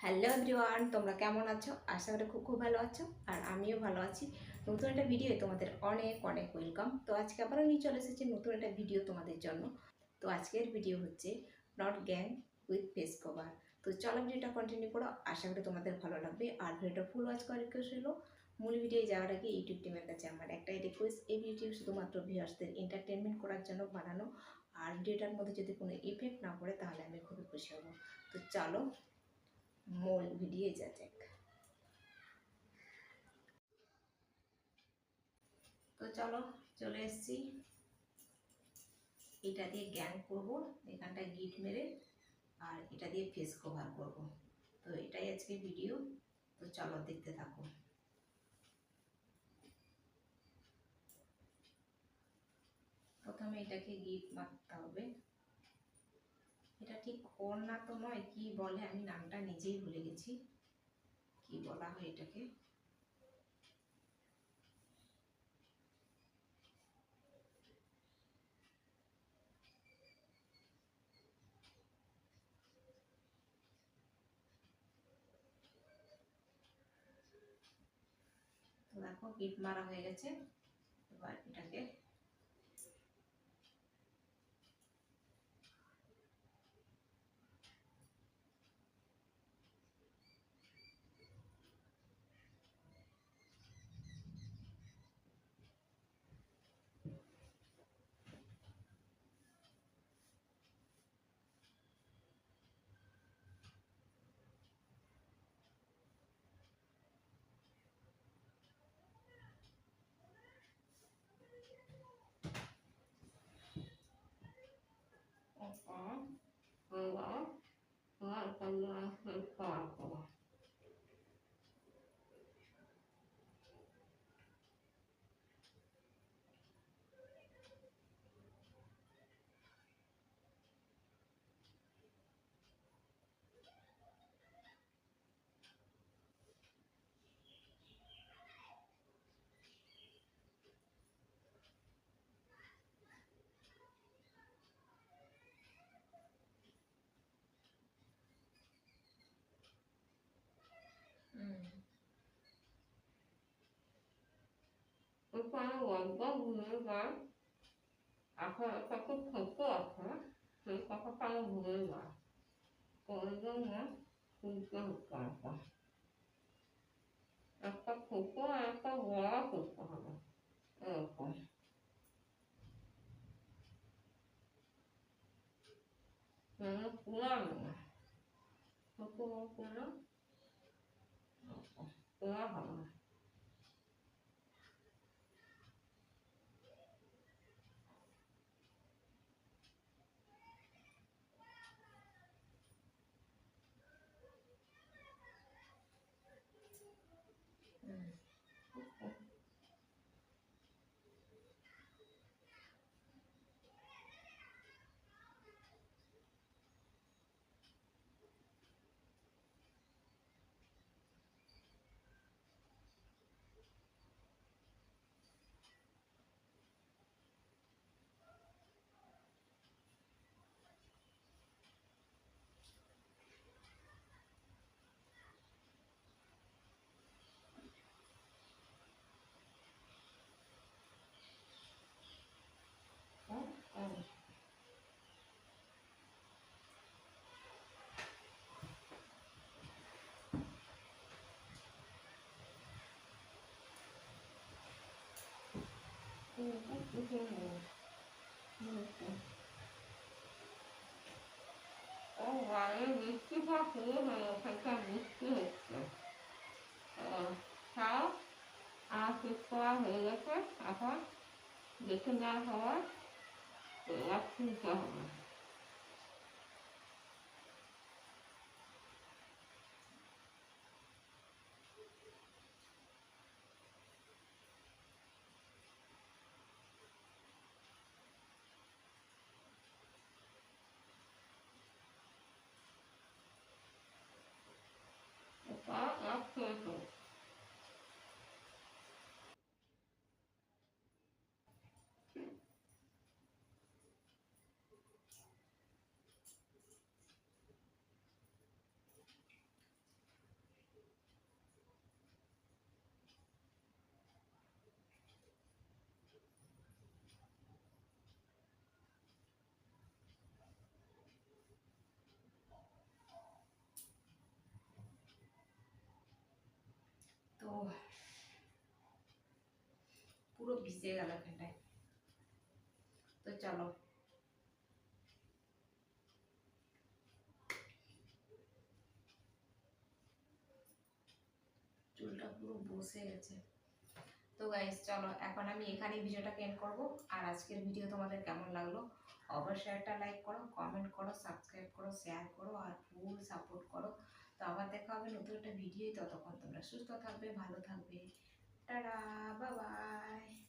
Hello everyone, তোমরা কেমন আছো? আশা করি খুব খুব ভালো আছো। আর আমিও ভালো আছি। নতুন একটা ভিডিও তোমাদের অনেক অনেক ওয়েলকাম। তো আজকে আবারও নিয়ে চলে এসেছি নতুন একটা ভিডিও তোমাদের জন্য। তো আজকের ভিডিও হচ্ছে not gang with face cover. তো চলো ভিডিওটা কন্টিনিউ করো, আশা করি তোমাদের ভালো লাগবে। আর ভিডিওটা ফুল ওয়াচ করার রিকোয়েস্ট হলো, মূল ভিডিও যাওয়ার আগে ইউটিউব টিমের কাছে আমার একটাই রিকোয়েস্ট, এই ভিডিও শুধুমাত্র ভিউয়ার্সদের এন্টারটেনমেন্ট করার জন্য বানানো। আর ভিডিওটার মধ্যে যদি কোনো ইফেক্ট না পড়ে তাহলে আমি খুবই খুশি হব। তো চলো মূল ভিডিও যা যাক। তো চলো চলে এসেছি, এটা দিয়ে গ্যাং করব, এখানটায় গিট মেরে, আর এটা দিয়ে ফেস কভার করব। তো এটাই আজকে ভিডিও। তো চলো দেখতে থাকো। প্রথমে এটাকে গিট মারতে হবে। এটা ঠিক ওড়না তো নয়, কি বলে আমি নামটা নিজেই ভুলে গেছি, কি বলা হয় এটাকে। তো দেখো গিট মারা হয়ে গেছে। এবার এটাকে ওখানে লম্বা ঘুরে যায়, এখন একটা খুব ছোট আছে, সেই কথাটা আমি ভুলে যাই। তো ওই জন্য তুলতে হচ্ছে আমাকে। একটা ছোট আর একটা বড় করতে হবে, এরকম। পুরানো না, ছোট বড় করে তোলা হবে না। ও বাইরে বৃষ্টিটা শুরু হলো, সেটা বৃষ্টি হচ্ছে। তাও আর শেষ করা হয়ে গেছে, এখন দেখে নেওয়া হওয়ার এবার খুলতে হবে। এটা এক শেষ হচ্ছে। ভিজে গেল এখানটায়। তো চলো চুলটা পুরো বসে গেছে। তো গাইস চলো এখন আমি এখানেই ভিডিওটাকে এন্ড করব। আর আজকের ভিডিও তোমাদের কেমন লাগলো অবশ্যই একটা লাইক করো, কমেন্ট করো, সাবস্ক্রাইব করো, শেয়ার করো আর ফুল সাপোর্ট করো। তো আবার দেখা হবে নতুন একটা ভিডিও। ততক্ষণ তোমরা সুস্থ থাকবে, ভালো থাকবে। Tata, bye bye.